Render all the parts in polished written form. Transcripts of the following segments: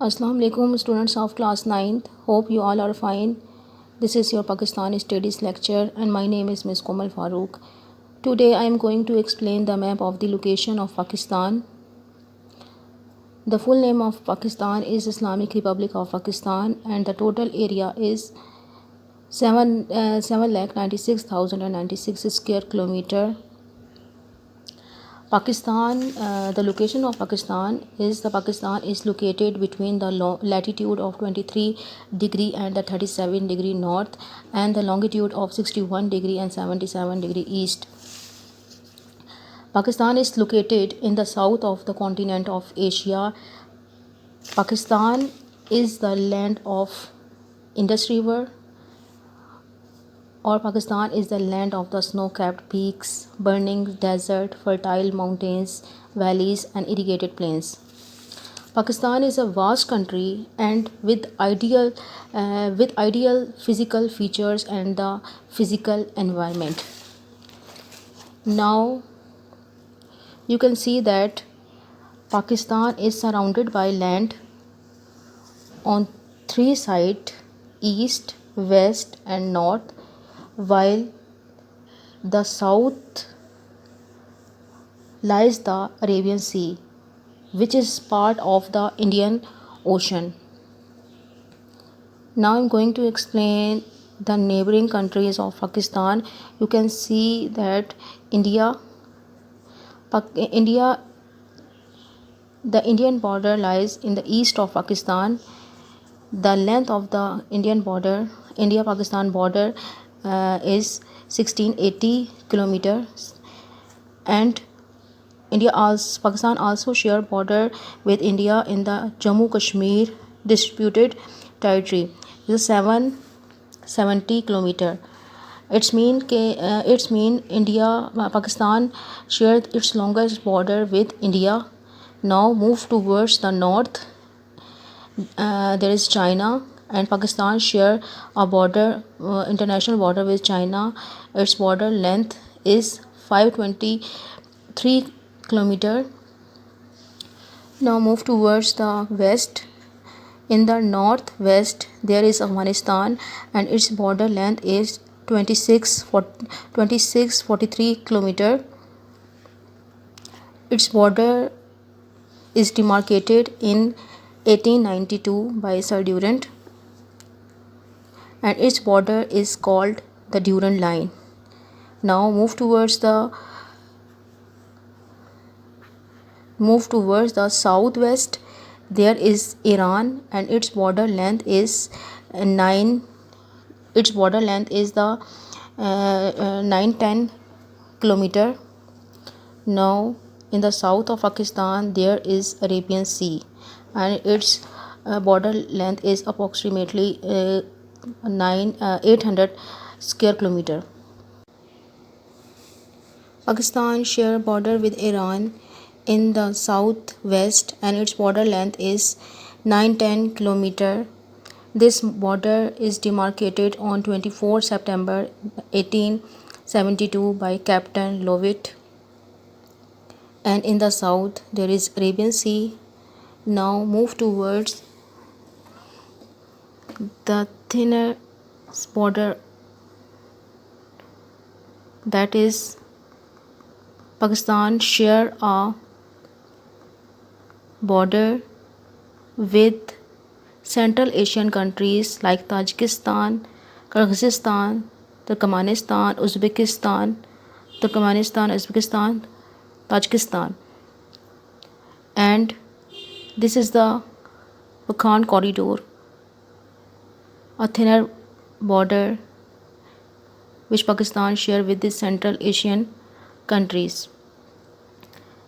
Assalamu alaikum students of class 9th. Hope you all are fine. This is your Pakistan Studies lecture and my name is Ms. Komal Farooq. Today I am going to explain the map of the location of Pakistan. The full name of Pakistan is Islamic Republic of Pakistan and the total area is 7,96,096 square kilometer. Pakistan, the location of Pakistan is located between the latitude of 23 degree and the 37 degree north and the longitude of 61 degree and 77 degree east. Pakistan is located in the south of the continent of Asia. Pakistan is the land of Indus River, or Pakistan is the land of the snow-capped peaks, burning desert, fertile mountains, valleys and irrigated plains. Pakistan is a vast country and with ideal physical features and the physical environment. Now you can see that Pakistan is surrounded by land on three sides, east, west and north, while the south lies the Arabian Sea, which is part of the Indian Ocean. Now I'm going to explain the neighboring countries of Pakistan. You can see that the Indian border lies in the east of Pakistan. The length of the India-Pakistan border is 1680 kilometers, and Pakistan also share border with India in the Jammu Kashmir disputed territory. This is 770 kilometer. Pakistan shared its longest border with India. Now move towards the north. There is China, and Pakistan share a international border with China. Its border length is 523 kilometer. Now move towards the west. In the northwest there is Afghanistan and its border length is 2643 kilometer. Its border is demarcated in 1892 by Sir Durand, and its border is called the Durand Line. Now move towards the southwest. There is Iran and its border length is 910 kilometer. Now in the south of Pakistan there is Arabian Sea and its border length is approximately 800 square kilometer. Pakistan share border with Iran in the southwest and its border length is 910 kilometer. This border is demarcated on 24 September 1872 by Captain Lovett. And in the south there is Arabian Sea. Now move towards the thinner border, that is Pakistan share a border with Central Asian countries like Tajikistan, Kyrgyzstan, Turkmenistan, Tajikistan, and this is the Wakhan corridor, a thinner border which Pakistan share with the Central Asian countries.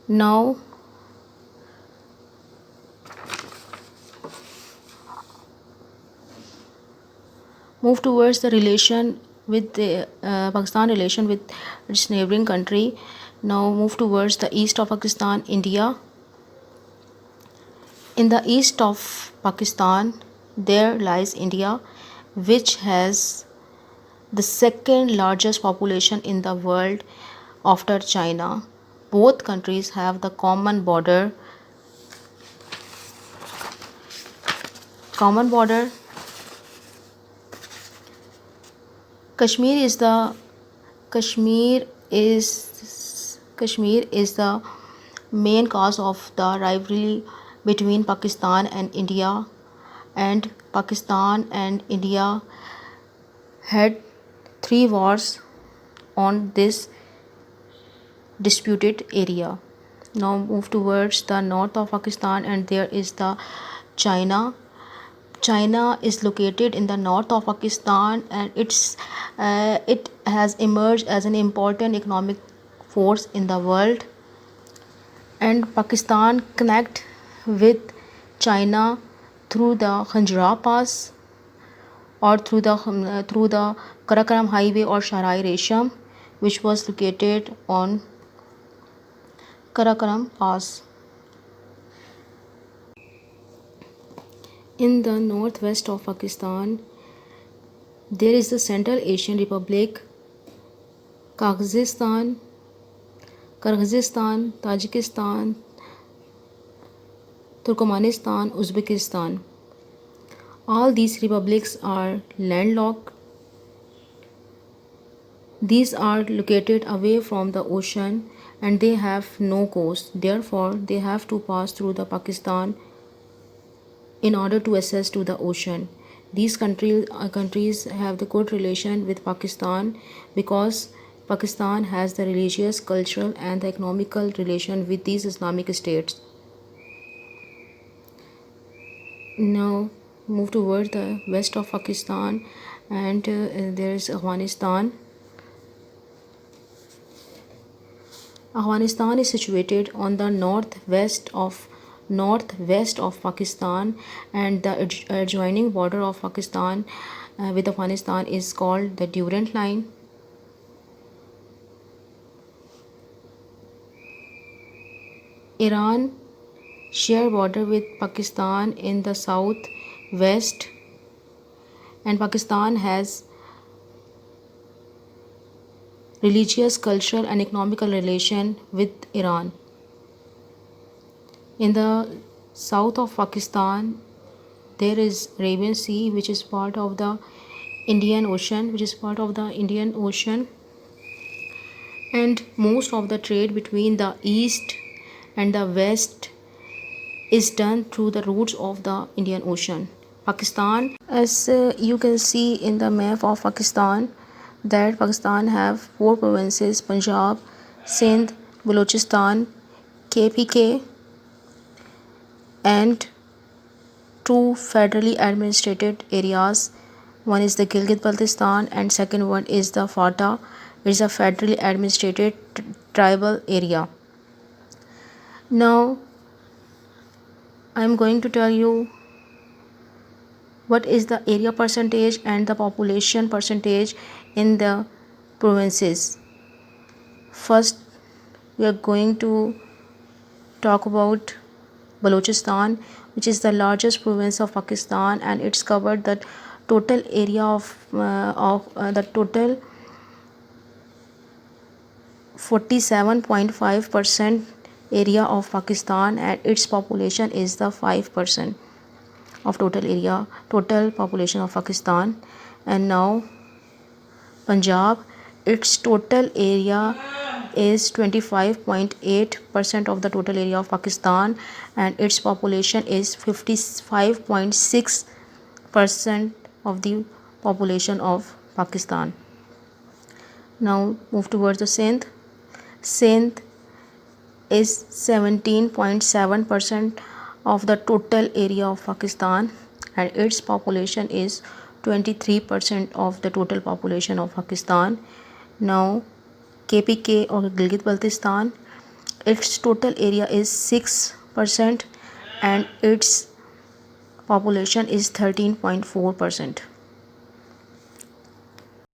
Now move towards the relation with the Pakistan relation with its neighboring country. Now move towards the east of Pakistan, India. In the east of Pakistan there lies India, which has the second largest population in the world after China. Both countries have the common border common border. Kashmir is the Kashmir is the main cause of the rivalry between Pakistan and India, and Pakistan and India had 3 wars on this disputed area. Now move towards the north of Pakistan, and there is the China. China is located in the north of Pakistan, and it has emerged as an important economic force in the world. And Pakistan connect with China through the Khanjra Pass, or through the Karakoram Highway or Sharai Resham, which was located on Karakoram Pass. In the northwest of Pakistan, there is the Central Asian Republic, Kyrgyzstan, Tajikistan, Turkmenistan, Uzbekistan. All these republics are landlocked. These are located away from the ocean and they have no coast. Therefore, they have to pass through the Pakistan in order to access to the ocean. These countries have the good relation with Pakistan because Pakistan has the religious, cultural and the economical relation with these Islamic states. Now move towards the west of Pakistan, and there is Afghanistan. Afghanistan is situated on the northwest of Pakistan, and the adjoining border of Pakistan with Afghanistan is called the Durand Line. Iran share border with Pakistan in the southwest, and Pakistan has religious, cultural and economical relation with Iran. In the south of Pakistan, there is Arabian Sea, which is part of the Indian Ocean, and most of the trade between the east and the west is done through the routes of the Indian Ocean. Pakistan, as you can see in the map of Pakistan, that Pakistan have 4 provinces: Punjab, Sindh, Balochistan, KPK, and 2 federally administrated areas. One is the Gilgit-Baltistan and second one is the FATA. It is a federally administrated tribal area. Now I am going to tell you what is the area percentage and the population percentage in the provinces. First, we are going to talk about Balochistan, which is the largest province of Pakistan, and it's covered the total area of the total 47.5% area of Pakistan, and its population is the 5% of total population of Pakistan. And now Punjab, its total area is 25.8% of the total area of Pakistan, and its population is 55.6% of the population of Pakistan. Now move towards the Sindh. Sindh is 17.7% of the total area of Pakistan, and its population is 23% of the total population of Pakistan. Now KPK or Gilgit-Baltistan, its total area is 6% and its population is 13.4%.